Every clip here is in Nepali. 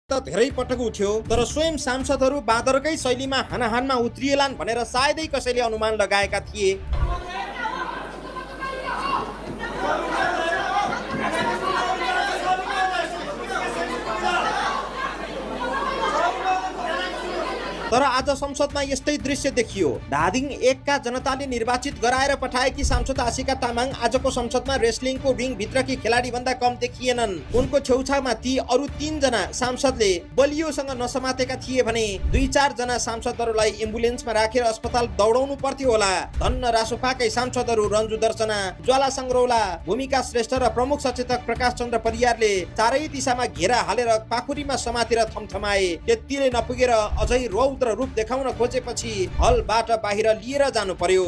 त धेरै पटक उठ्यो, तर स्वयं सांसदहरू बाँदरकै शैलीमा हानाहानमा उत्रिएलान् भनेर सायदै कसैले अनुमान लगाएका थिए। तर आज संसदमा यस्तै दृश्य देखियो। धादिङ 1 का जनताले निर्वाचित गराएर पठाएकी सांसद आशिका तामाङ आजको संसदमा रेस्लिङको रिङ भित्रकी खेलाडी भन्दा कम देखिएनन्। उनको छेउछाउमा ती अरु 3 जना सांसदले बलियोसँग नसमातेका थिए भने 2-4 जना सांसदहरूलाई एम्बुलेन्समा राखेर अस्पताल दौडाउनु पर्थ्यो होला। धन्न रासोपाकै सांसदहरू रन्जु दर्शना, ज्वाला सङ्ग्रौला, भूमिका श्रेष्ठ र प्रमुख सचेतक प्रकाश चन्द्र परियारले चारै दिशामा घेरा हालेर पाखुरीमा समातेर थमथमाए। त्यतिले नपुगेर अझै रौद्र रूप देखाउन खोजेपछि हलबाट बाहिर लिएर जानु पर्यो।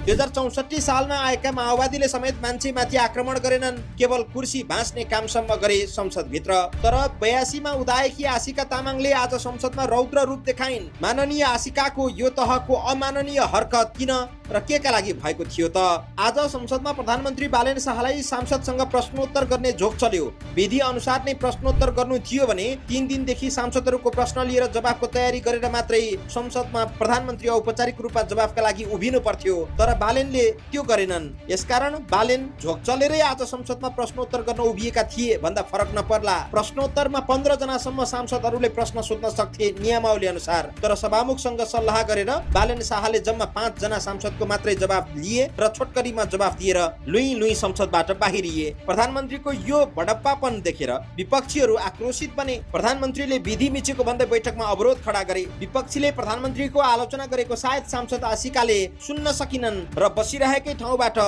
2064 सालमा आएका माओवादीले समेत मान्छेमाथि आक्रमण गरेनन्, केवल कुर्सी भाँच्ने कामसम्म गरे संसदभित्र। तर 82 मा उदाएकी आशिका तामाङले आज संसदमा रौद्र रूप देखाइन्। माननीय आशिकाको यो तहको अमाननीय हरकत किन र केका लागि भएको थियो त? आज संसदमा प्रधानमन्त्री बालेन शाहलाई सांसदसँग प्रश्नोत्तर गर्ने झोक चल्यो। विधि अनुसार नै प्रश्नोत्तर गर्नु थियो भने 3 दिनदेखि सांसदहरूको प्रश्न लिएर जवाफको तयारी गरेर मात्रै संसदमा प्रधानमन्त्री औपचारिक रूपमा जवाफका लागि उभिनु पर्थ्यो। तर बालेनले त्यो गरेनन्। यसकारण बालेन झोक चलेरै आज संसदमा प्रश्नोत्तर गर्न उभिएका थिए भन्दा फरक नपर्ला। प्रश्नोत्तरमा 15 जनासम्म सांसदहरूले प्रश्न सोध्न सक्थे नियमावली अनुसार। तर सभामुखसँग सल्लाह गरेर बालेन शाहले जम्मा 5 जना सांसदको मात्रै जवाफ लिए र छोटकरीमा जवाफ दिएर लुई संसदबाट बाहिरिए। प्रधानमन्त्रीको यो बडप्पापन देखेर विपक्षीहरू आक्रोशित बने। प्रधानमन्त्रीले विधि मिचेको भन्दै बैठकमा अवरोध खडा गरे। विपक्षीले प्रधानमन्त्रीको आलोचना गरेको सायद सांसद आशिकाले सुन्न सकिनन् र बसिरहेकै ठाउँबाट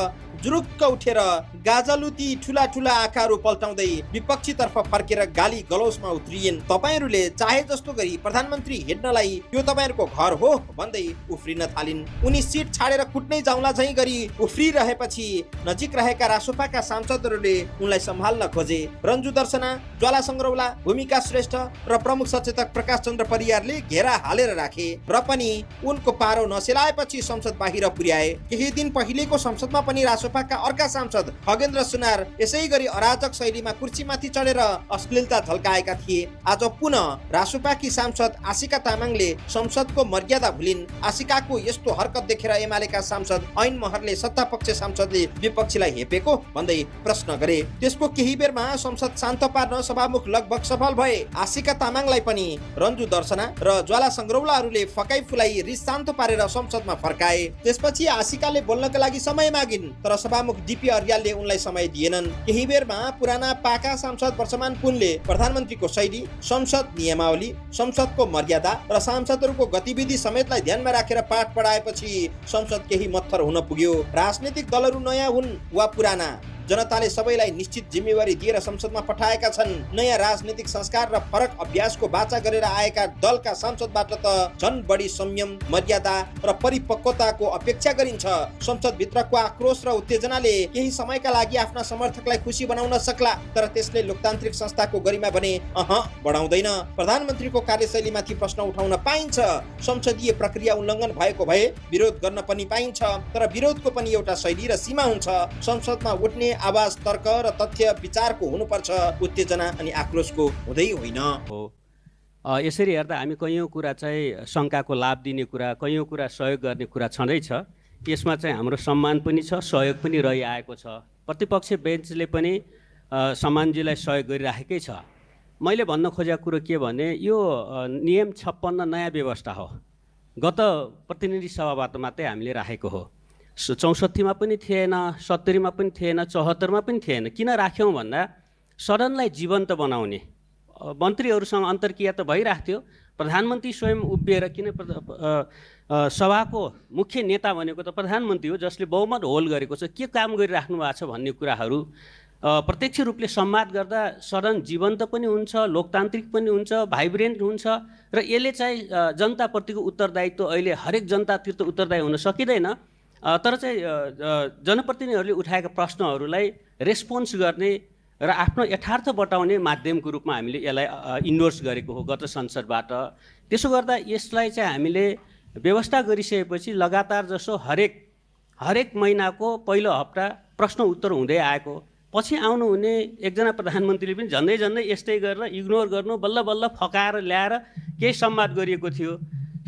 जुरुक्क उठेर गाजलुती ठुला ठुला आँखाहरू पल्टाउँदै विपक्षीतर्फ फर्केर गाली गलौजमा उत्रिएन्। तपाईहरूले चाहे जस्तो गरी प्रधानमन्त्री हेर्नलाई यो तपाईहरूको घर हो भन्दै उफ्रिन थालिन्। उनी सिट छाडेर कुट्नै जाउँला झैं गरी उफ्रिरहेपछि नजिक रहेका रासोपाका सांसदहरूले उनलाई सम्हाल्न खोजे। रन्जु दर्शना, ज्वाला सङ्ग्रौला, भूमिका श्रेष्ठ र प्रमुख सचेतक प्रकाश चन्द्र परियारले घेरा हालेर राखे र पनि उनको पारो नसेलाएपछि संसद बाहिर पुर्याए। केही दिन पहिलेको संसदमा पनि रासोपाका अर्का सांसद खगेन्द्र सुनार यसै गरी अराजक शैलीमा कुर्सीमाथि चढेर अश्लीलता झल्काएका थिए। आज पुनः रासोपाकी सांसद आशिका तामाङले संसदको मर्यादा भुलिन्। आशिकाको यस्तो हरकत देखेर एमालेका सांसद ऐन महरले सत्तापक्ष सांसदले विपक्षीलाई हेपेको भन्दै प्रश्न गरे। त्यसको केही बेरमा संसद शान्त पार्न सभामुख लगभग सफल भए। आशिका तामाङलाई पनि रन्जु दर्शना र ज्वाला सङ्ग्रौलाहरूले फकाई फुलाई रिस शान्त पारेर संसदमा फर्काए। त्यसपछि आशिकाले बोल्नका लागि समय मागिन्, तर सभामुख डीपी अर्यालले उनलाई समय दिएनन्। केही बेरमा पुराना पाका सांसद वर्षमान पुनले प्रधानमन्त्रीको शैली, संसद नियमावली, संसदको मर्यादा र सांसदहरूको गतिविधि समेतलाई ध्यानमा राखेर पाठ पढाएपछि संसद केही मत्थर हुन पुग्यो। राजनीतिक दलहरू नयाँ हुन् वा पुराना, जनताले सबैलाई निश्चित जिम्मेवारी दिएर संसदमा पठाएका छन्। नयाँ राजनीतिक संस्कार र फरक अभ्यासको बाचा गरेर आएका दलका सांसदबाट त झन् बढी संयम, मर्यादा र परिपक्वताको अपेक्षा गरिन्छ। संसदभित्रको आक्रोश र उत्तेजनाले केही समयका लागि आफ्ना समर्थकलाई खुसी बनाउन सक्ला, तर त्यसले लोकतान्त्रिक संस्थाको गरिमा भने बढाउँदैन। प्रधानमन्त्रीको कार्यशैलीमाथि प्रश्न उठाउन पाइन्छ, संसदीय प्रक्रिया उल्लङ्घन भएको भए विरोध गर्न पनि पाइन्छ, तर विरोधको पनि एउटा शैली र सीमा हुन्छ। संसदमा उठ्ने आवाज तर्क र तथ्य विचारको हुनुपर्छ, उत्तेजना अनि आक्रोशको हुँदै होइन। यसरी हेर्दा हामी कैयौँ कुरा चाहिँ शङ्काको लाभ दिने कुरा, कैयौँ कुरा सहयोग गर्ने कुरा छँदैछ। यसमा चाहिँ हाम्रो सम्मान पनि छ, सहयोग पनि रहिआएको छ। प्रतिपक्ष बेन्चले पनि सम्मानजीलाई सहयोग गरिराखेकै छ। मैले भन्न खोजेको कुरो के भने यो नियम 56 नयाँ व्यवस्था हो। गत प्रतिनिधि सभाबाट मात्रै हामीले राखेको हो। 64 मा पनि थिएन, 70 मा पनि थिएन, 74 मा पनि थिएन। किन राख्यौँ भन्दा सदनलाई जीवन्त बनाउने, मन्त्रीहरूसँग अन्तर्क्रिया त भइरहेको थियो। प्रधानमन्त्री स्वयं उभिएर, किन सभाको मुख्य नेता भनेको त प्रधानमन्त्री हो जसले बहुमत होल्ड गरेको छ, के काम गरिराख्नु भएको छ भन्ने कुराहरू प्रत्यक्ष रूपले संवाद गर्दा सदन जीवन्त पनि हुन्छ, लोकतान्त्रिक पनि हुन्छ, भाइब्रेन्ट हुन्छ र यसले चाहिँ जनताप्रतिको उत्तरदायित्व अहिले हरेक जनतातिर उत्तरदायी हुन सकिँदैन। तर चाहिँ जनप्रतिनिधिहरूले उठाएका प्रश्नहरूलाई रेस्पोन्स गर्ने र आफ्नो यथार्थ बताउने माध्यमको रूपमा हामीले यसलाई इन्डोर्स गरेको हो गत संसदबाट। त्यसो गर्दा यसलाई चाहिँ हामीले व्यवस्था गरिसकेपछि लगातार जसो हरेक महिनाको पहिलो हप्ता प्रश्न उत्तर हुँदै आएको, पछि आउनुहुने एकजना प्रधानमन्त्रीले पनि झन्डै झन्डै यस्तै गरेर इग्नोर गर्नु, बल्ल बल्ल फकाएर ल्याएर केही संवाद गरिएको थियो।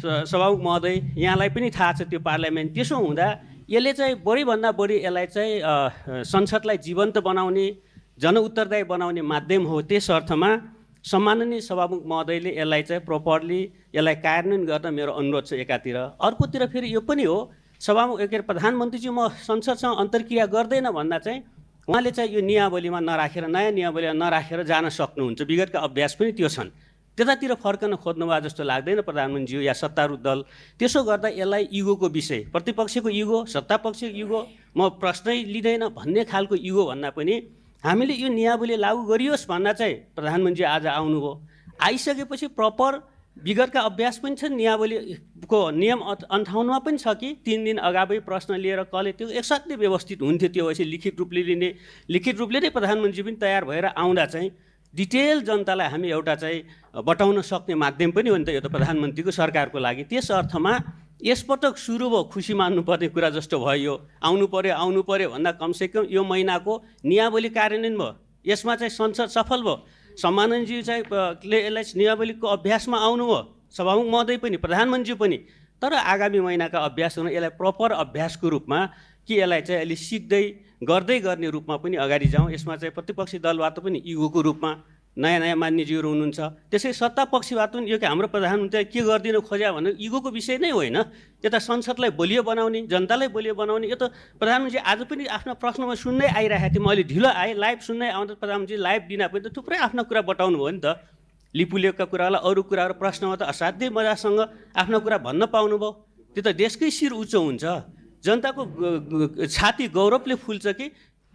सभामुख महोदय, यहाँलाई पनि थाहा छ त्यो पार्लियामेन्ट। त्यसो हुँदा यसले चाहिँ बढीभन्दा बढी यसलाई चाहिँ संसदलाई जीवन्त बनाउने, जनउत्तरदायी बनाउने माध्यम हो। त्यस अर्थमा सम्माननीय सभामुख महोदयले यसलाई चाहिँ प्रोपरली यसलाई कार्यान्वयन गर्न मेरो अनुरोध छ एकातिर। अर्कोतिर फेरि यो पनि हो, सभामुख के अरे प्रधानमन्त्रीजी म संसदसँग अन्तर्क्रिया गर्दैन भन्दा चाहिँ उहाँले चाहिँ यो नियावलीमा नराखेर, नयाँ नियावलीमा नराखेर जान सक्नुहुन्छ। विगतका अभ्यास पनि त्यो छन्। त्यतातिर फर्कन खोज्नुभयो जस्तो लाग्दैन प्रधानमन्त्रीज्यू या सत्तारूढ दल। त्यसो गर्दा यसलाई इगोको विषय, प्रतिपक्षको इगो, सत्तापक्षको इगो, म प्रश्नै लिँदैन भन्ने खालको इगो भन्दा पनि हामीले यो नियावली लागू गरियोस् भन्दा चाहिँ प्रधानमन्त्री आज आउनुभयो। आइसकेपछि प्रपर विगतका अभ्यास पनि छन्, नियावलीको नियम 58मा पनि छ कि 3 दिन अगावै प्रश्न लिएर कसले त्यो एकसाथै व्यवस्थित हुन्थ्यो। त्यो भएपछि लिखित रूपले लिने, लिखित रूपले नै प्रधानमन्त्री पनि तयार भएर आउँदा चाहिँ डिटेल जनतालाई हामी एउटा चाहिँ बताउन सक्ने माध्यम पनि हो नि त यो त प्रधानमन्त्रीको सरकारको लागि। त्यस अर्थमा यसपटक सुरु भयो, खुसी मान्नुपर्ने कुरा जस्तो भयो। यो आउनु पर्यो भन्दा कमसेकम यो महिनाको नियावली कार्यान्वयन भयो, यसमा चाहिँ संसद सफल भयो। सम्माननजी चाहिँ यसलाई नियावलीको अभ्यासमा आउनुभयो, सभामुख महोदय पनि, प्रधानमन्त्री पनि। तर आगामी महिनाका अभ्यासहरू यसलाई प्रपर अभ्यासको रूपमा कि यसलाई चाहिँ अहिले सिक्दै गर्दै गर्ने रूपमा पनि अगाडि जाउँ। यसमा चाहिँ प्रतिपक्षी दलबाट पनि इगोको रूपमा नयाँ नयाँ मान्यजीहरू हुनुहुन्छ, त्यसै सत्तापक्षबाट पनि यो कि हाम्रो प्रधानमन्त्रीले के गरिदिनु खोज्या भन्ने इगोको विषय नै होइन। यता संसदलाई बलियो बनाउने, जनतालाई बलियो बनाउने। यो त प्रधानमन्त्री आज पनि आफ्नो प्रश्नमा सुन्दै आइरहेको थिएँ, मैले ढिलो आएँ, लाइभ सुन्दै आउँदा प्रधानमन्त्री लाइभ दिँदा पनि त थुप्रै आफ्ना कुरा बताउनु भयो नि त। लिपुलेखका कुरालाई अरू कुराहरू प्रश्नमा त असाध्यै मजासँग आफ्नो कुरा भन्न पाउनुभयो। त्यो त देशकै शिर उच्च हुन्छ, जनताको छाती गौरवले फुल्छ कि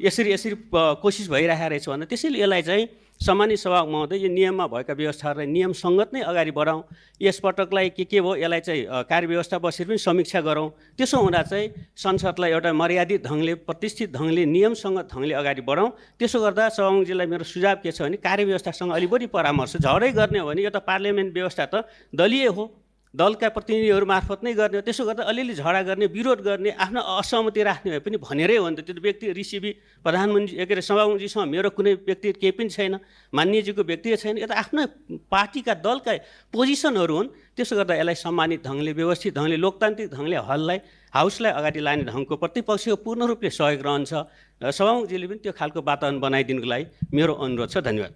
यसरी कोसिस भइरहेको रहेछ भन्दा। त्यसैले यसलाई चाहिँ सम्मानित सभामुख महोदय यो नियममा भएका व्यवस्थाहरूलाई नियम सङ्गत नै अगाडि बढाउँ। यसपटकलाई के भयो यसलाई चाहिँ कार्यव्यवस्था बसेर पनि समीक्षा गरौँ। त्यसो हुँदा चाहिँ संसदलाई एउटा मर्यादित ढङ्गले, प्रतिष्ठित ढङ्गले, नियमसङ्गत ढङ्गले अगाडि बढाउँ। त्यसो गर्दा सभामुखजीलाई मेरो सुझाव के छ भने कार्यव्यवस्थासँग अलि बढी परामर्श, झगडै गर्ने हो भने यो त पार्लियामेन्ट व्यवस्था त दलीय हो, दलका प्रतिनिधिहरू मार्फत नै गर्ने हो। त्यसो गर्दा अलिअलि झगडा गर्ने, विरोध गर्ने, आफ्नो असहमति राख्ने भए पनि भनेरै हो नि त। त्यो व्यक्ति रिसिभी प्रधानमन्त्री के अरे सभामुखजीसँग मेरो कुनै व्यक्ति केही पनि छैन, मान्यजीको व्यक्ति छैन। यो त आफ्नो पार्टीका दलका पोजिसनहरू हुन्। त्यसो गर्दा यसलाई सम्मानित ढङ्गले, व्यवस्थित ढङ्गले, लोकतान्त्रिक ढङ्गले हाउसलाई अगाडि लाने ढङ्गको प्रतिपक्षको पूर्ण रूपले सहयोग रहन्छ। सभामुखजीले पनि त्यो खालको वातावरण बनाइदिनुको लागि मेरो अनुरोध छ। धन्यवाद।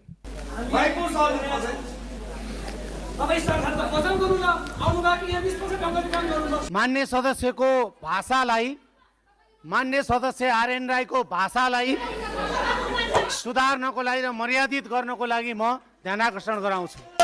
मान्य सदस्यको भाषालाई, मान्य सदस्य आरएन राईको भाषालाई सुधार्नको लागि र मर्यादित गर्नको लागि म ध्यान आकर्षण गराउँछु।